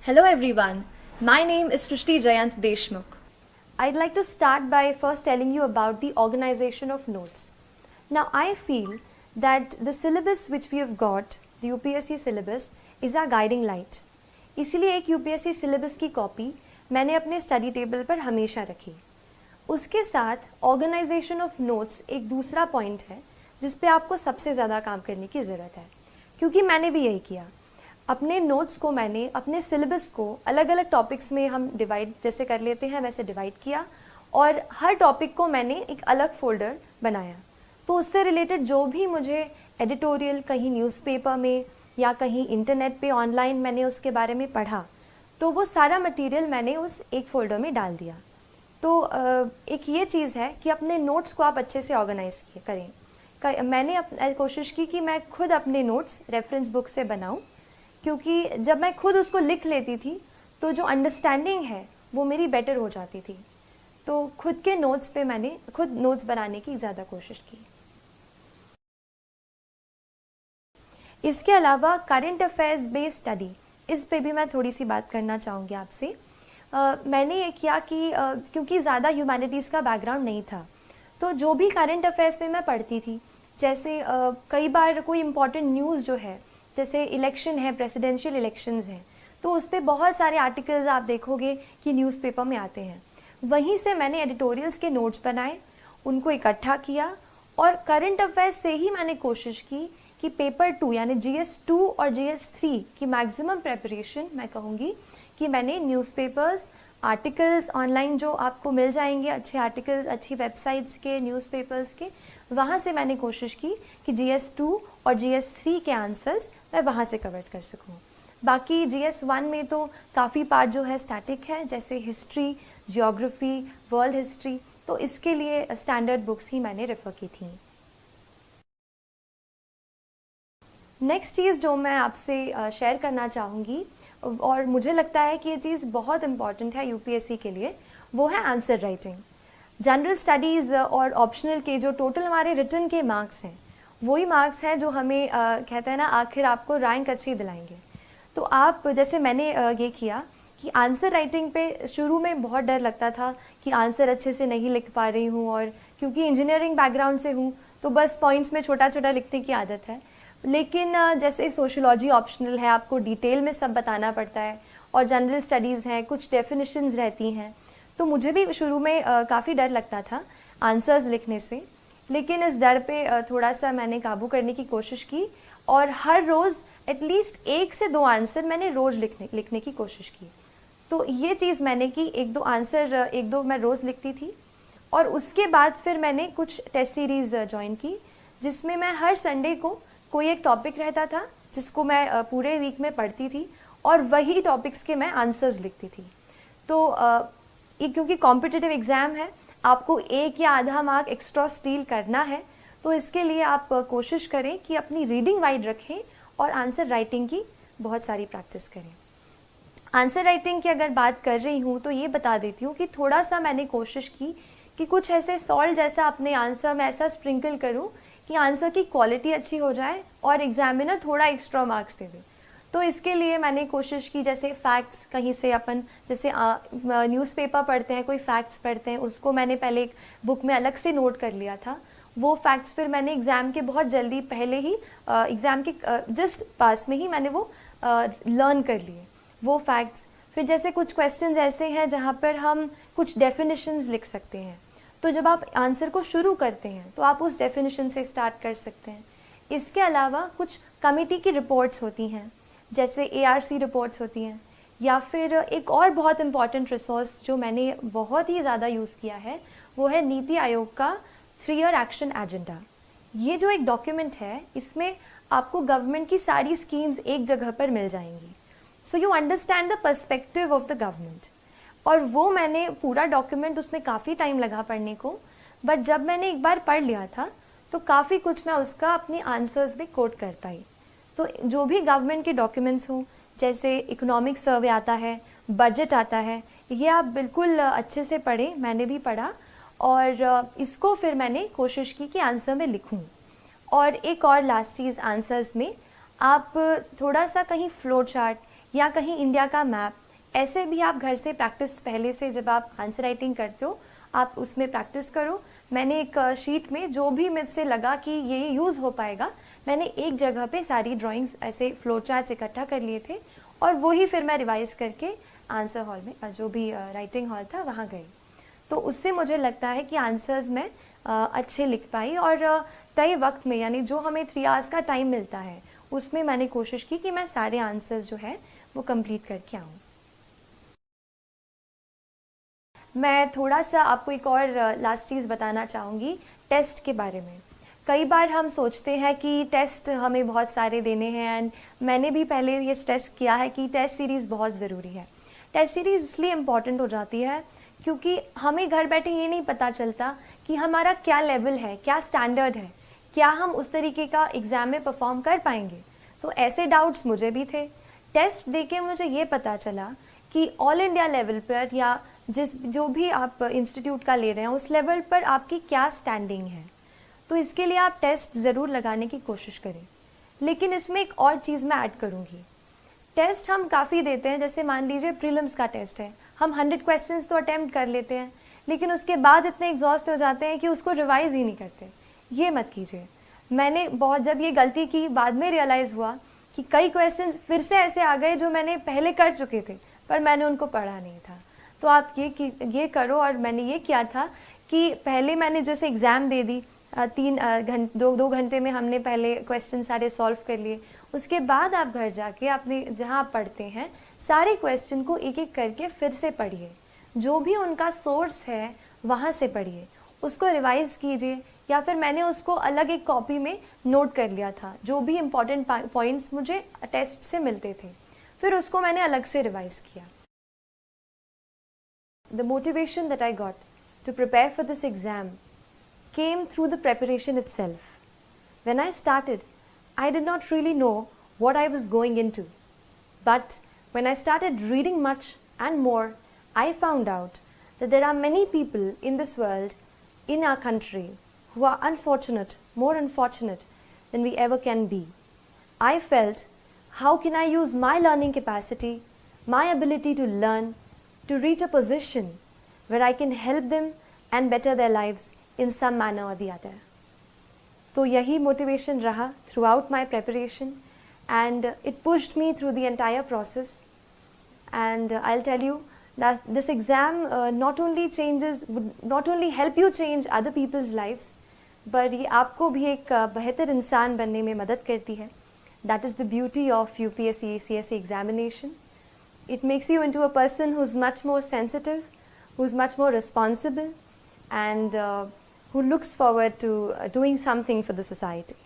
Hello everyone, my name is Srishti Jayant Deshmukh. I'd like to start by first telling you about the organization of notes. Now I feel that the syllabus which we have got, the UPSC syllabus, is our guiding light. इसीलिए एक UPSC syllabus की copy मैंने अपने study table पर हमेशा रखी. उसके साथ ऑर्गेनाइजेशन ऑफ नोट्स एक दूसरा पॉइंट है जिस पे आपको सबसे ज़्यादा काम करने की ज़रूरत है, क्योंकि मैंने भी यही किया. अपने नोट्स को मैंने अपने सिलेबस को अलग अलग टॉपिक्स में हम डिवाइड जैसे कर लेते हैं वैसे डिवाइड किया और हर टॉपिक को मैंने एक अलग फोल्डर बनाया. तो उससे रिलेटेड जो भी मुझे एडिटोरियल कहीं न्यूज़पेपर में या कहीं इंटरनेट पे ऑनलाइन मैंने उसके बारे में पढ़ा, तो वो सारा मटेरियल मैंने उस एक फ़ोल्डर में डाल दिया. तो एक ये चीज़ है कि अपने नोट्स को आप अच्छे से ऑर्गेनाइज करें. मैंने कोशिश की कि मैं खुद अपने नोट्स रेफरेंस बुक से बनाऊं, क्योंकि जब मैं खुद उसको लिख लेती थी तो जो अंडरस्टैंडिंग है वो मेरी बेटर हो जाती थी. तो खुद के नोट्स पे मैंने खुद नोट्स बनाने की ज़्यादा कोशिश की. इसके अलावा करंट अफेयर्स बेस्ड स्टडी, इस पे भी मैं थोड़ी सी बात करना चाहूँगी आपसे. मैंने ये किया कि क्योंकि ज़्यादा ह्यूमैनिटीज़ का बैकग्राउंड नहीं था, तो जो भी करंट अफेयर्स पे मैं पढ़ती थी, जैसे कई बार कोई इम्पॉर्टेंट न्यूज़ जो है, जैसे इलेक्शन है, प्रेसिडेंशियल इलेक्शंस हैं, तो उस पर बहुत सारे आर्टिकल्स आप देखोगे कि न्यूज़पेपर में आते हैं. वहीं से मैंने एडिटोरियल्स के नोट्स बनाए, उनको इकट्ठा किया और करंट अफेयर्स से ही मैंने कोशिश की कि पेपर 2 यानी GS2 और GS3 की मैक्सिमम प्रेपरेशन मैं कहूँगी कि मैंने न्यूज़पेपर्स, आर्टिकल्स ऑनलाइन जो आपको मिल जाएंगे, अच्छे आर्टिकल्स अच्छी वेबसाइट्स के, न्यूज़पेपर्स के, वहाँ से मैंने कोशिश की कि GS2 और GS3 के आंसर्स मैं वहाँ से कवर कर सकूँ. बाकी GS1 में तो काफ़ी पार्ट जो है स्टैटिक है, जैसे हिस्ट्री, जियोग्राफी, वर्ल्ड हिस्ट्री, तो इसके लिए स्टैंडर्ड बुक्स ही मैंने रेफ़र की थी. नेक्स्ट चीज़ जो मैं आपसे शेयर करना चाहूँगी और मुझे लगता है कि ये चीज़ बहुत इम्पॉर्टेंट है UPSC के लिए, वो है आंसर राइटिंग. जनरल स्टडीज़ और ऑप्शनल के जो टोटल हमारे रिटन के मार्क्स हैं, वही मार्क्स हैं जो हमें कहते हैं ना आखिर आपको रैंक अच्छी दिलाएंगे. तो आप जैसे मैंने ये किया कि आंसर राइटिंग पे शुरू में बहुत डर लगता था कि आंसर अच्छे से नहीं लिख पा रही हूँ, और क्योंकि इंजीनियरिंग बैकग्राउंड से हूँ तो बस पॉइंट्स में छोटा छोटा लिखने की आदत है. लेकिन जैसे सोशियोलॉजी ऑप्शनल है, आपको डिटेल में सब बताना पड़ता है, और जनरल स्टडीज़ हैं, कुछ डेफिनेशंस रहती हैं, तो मुझे भी शुरू में काफ़ी डर लगता था आंसर्स लिखने से. लेकिन इस डर पे थोड़ा सा मैंने काबू करने की कोशिश की और हर रोज़ एटलीस्ट 1 से 2 आंसर मैंने रोज़ लिखने की कोशिश की. तो ये चीज़ मैंने की, 1-2 आंसर 1-2 मैं रोज़ लिखती थी. और उसके बाद फिर मैंने कुछ टेस्ट सीरीज़ ज्वाइन की, जिसमें मैं हर संडे को कोई एक टॉपिक रहता था जिसको मैं पूरे वीक में पढ़ती थी और वही टॉपिक्स के मैं आंसर्स लिखती थी. तो ये क्योंकि कॉम्पिटिटिव एग्ज़ाम है, आपको 1 या आधा मार्क एक्स्ट्रा स्टील करना है, तो इसके लिए आप कोशिश करें कि अपनी रीडिंग वाइड रखें और आंसर राइटिंग की बहुत सारी प्रैक्टिस करें. आंसर राइटिंग की अगर बात कर रही हूँ तो ये बता देती हूँ कि थोड़ा सा मैंने कोशिश की कि कुछ ऐसे सॉल्ट जैसा अपने आंसर में ऐसा स्प्रिंकल करूँ कि आंसर की क्वालिटी अच्छी हो जाए और एग्जामिनर थोड़ा एक्स्ट्रा मार्क्स दे दे. तो इसके लिए मैंने कोशिश की, जैसे फैक्ट्स कहीं से अपन जैसे न्यूज़पेपर पढ़ते हैं, कोई फैक्ट्स पढ़ते हैं, उसको मैंने पहले एक बुक में अलग से नोट कर लिया था. वो फैक्ट्स फिर मैंने एग्ज़ाम के बहुत जल्दी पहले ही एग्ज़ाम के जस्ट पास में ही मैंने वो लर्न कर लिए वो फैक्ट्स. फिर जैसे कुछ क्वेश्चंस ऐसे हैं जहाँ पर हम कुछ डेफिनेशंस लिख सकते हैं, तो जब आप आंसर को शुरू करते हैं तो आप उस डेफिनेशन से स्टार्ट कर सकते हैं. इसके अलावा कुछ कमेटी की रिपोर्ट्स होती हैं, जैसे ARC रिपोर्ट्स होती हैं, या फिर एक और बहुत इम्पॉर्टेंट रिसोर्स जो मैंने बहुत ही ज़्यादा यूज़ किया है वो है नीति आयोग का 3 ईयर एक्शन एजेंडा. ये जो एक डॉक्यूमेंट है, इसमें आपको गवर्नमेंट की सारी स्कीम्स एक जगह पर मिल जाएंगी. So you understand the perspective of the government. और वो मैंने पूरा डॉक्यूमेंट, उसमें काफ़ी टाइम लगा पढ़ने को, बट जब मैंने एक बार पढ़ लिया था तो काफ़ी कुछ मैं उसका अपनी आंसर्स में कोट कर पाई. तो जो भी गवर्नमेंट के डॉक्यूमेंट्स हों, जैसे इकोनॉमिक सर्वे आता है, बजट आता है, ये आप बिल्कुल अच्छे से पढ़ें. मैंने भी पढ़ा और इसको फिर मैंने कोशिश की कि आंसर में लिखूं. और एक और लास्ट चीज़, आंसर्स में आप थोड़ा सा कहीं फ्लो चार्ट या कहीं इंडिया का मैप, ऐसे भी आप घर से प्रैक्टिस पहले से जब आप आंसर राइटिंग करते हो आप उसमें प्रैक्टिस करो। मैंने एक शीट में जो भी मुझसे लगा कि ये यूज़ हो पाएगा, मैंने एक जगह पे सारी ड्राइंग्स ऐसे फ्लो चार्ट्स इकट्ठा कर लिए थे और वही फिर मैं रिवाइज़ करके आंसर हॉल में जो भी राइटिंग हॉल था वहाँ गई। तो उससे मुझे लगता है कि आंसर्स मैं अच्छे लिख पाई और तय वक्त में, यानी जो हमें 3 आवर्स का टाइम मिलता है उसमें मैंने कोशिश की कि मैं सारे आंसर्स जो है वो कंप्लीट करके आऊँ। मैं थोड़ा सा आपको एक और लास्ट चीज़ बताना चाहूँगी टेस्ट के बारे में। कई बार हम सोचते हैं कि टेस्ट हमें बहुत सारे देने हैं एंड मैंने भी पहले ये टेस्ट किया है कि टेस्ट सीरीज़ बहुत ज़रूरी है। टेस्ट सीरीज़ इसलिए इम्पॉर्टेंट हो जाती है क्योंकि हमें घर बैठे ये नहीं पता चलता कि हमारा क्या लेवल है, क्या स्टैंडर्ड है, क्या हम उस तरीके का एग्ज़ाम में परफॉर्म कर पाएंगे। तो ऐसे डाउट्स मुझे भी थे। टेस्ट देके मुझे ये पता चला कि ऑल इंडिया लेवल पर या जो भी आप इंस्टीट्यूट का ले रहे हैं उस लेवल पर आपकी क्या स्टैंडिंग है। तो इसके लिए आप टेस्ट ज़रूर लगाने की कोशिश करें। लेकिन इसमें एक और चीज़ मैं ऐड करूँगी। टेस्ट हम काफ़ी देते हैं, जैसे मान लीजिए प्रीलिम्स का टेस्ट है, हम 100 क्वेश्चंस तो अटैम्प्ट कर लेते हैं लेकिन उसके बाद इतने एग्जॉस्ट हो जाते हैं कि उसको रिवाइज़ ही नहीं करते। ये मत कीजिए। मैंने बहुत जब ये गलती की बाद में रियलाइज़ हुआ कि कई क्वेश्चंस फिर से ऐसे आ गए जो मैंने पहले कर चुके थे पर मैंने उनको पढ़ा नहीं था। तो आप ये करो। और मैंने ये किया था कि पहले मैंने जैसे एग्ज़ाम दे दी, 2 घंटे में हमने पहले क्वेश्चन सारे सॉल्व कर लिए। उसके बाद आप घर जाके अपने जहाँ आप पढ़ते हैं सारे क्वेश्चन को एक एक करके फिर से पढ़िए, जो भी उनका सोर्स है वहाँ से पढ़िए, उसको रिवाइज़ कीजिए या फिर मैंने उसको अलग एक कॉपी में नोट कर लिया था, जो भी इम्पॉर्टेंट पॉइंट्स मुझे टेस्ट से मिलते थे फिर उसको मैंने अलग से रिवाइज़ किया। The motivation that I got to prepare for this exam came through the preparation itself. When I started, I did not really know what I was going into. But when I started reading much and more, I found out that there are many people in this world, in our country, who are unfortunate, more unfortunate than we ever can be. I felt, how can I use my learning capacity, my ability to learn, to reach a position where I can help them and better their lives in some manner or the other. तो यही motivation रहा throughout my preparation and it pushed me through the entire process. And I'll tell you that this exam would not only help you change other people's lives, but ये आपको भी एक बेहतर इंसान बनने में मदद करती है. That is the beauty of UPSC ACSE examination. It makes you into a person who's much more sensitive, who's much more responsible, and who looks forward to doing something for the society.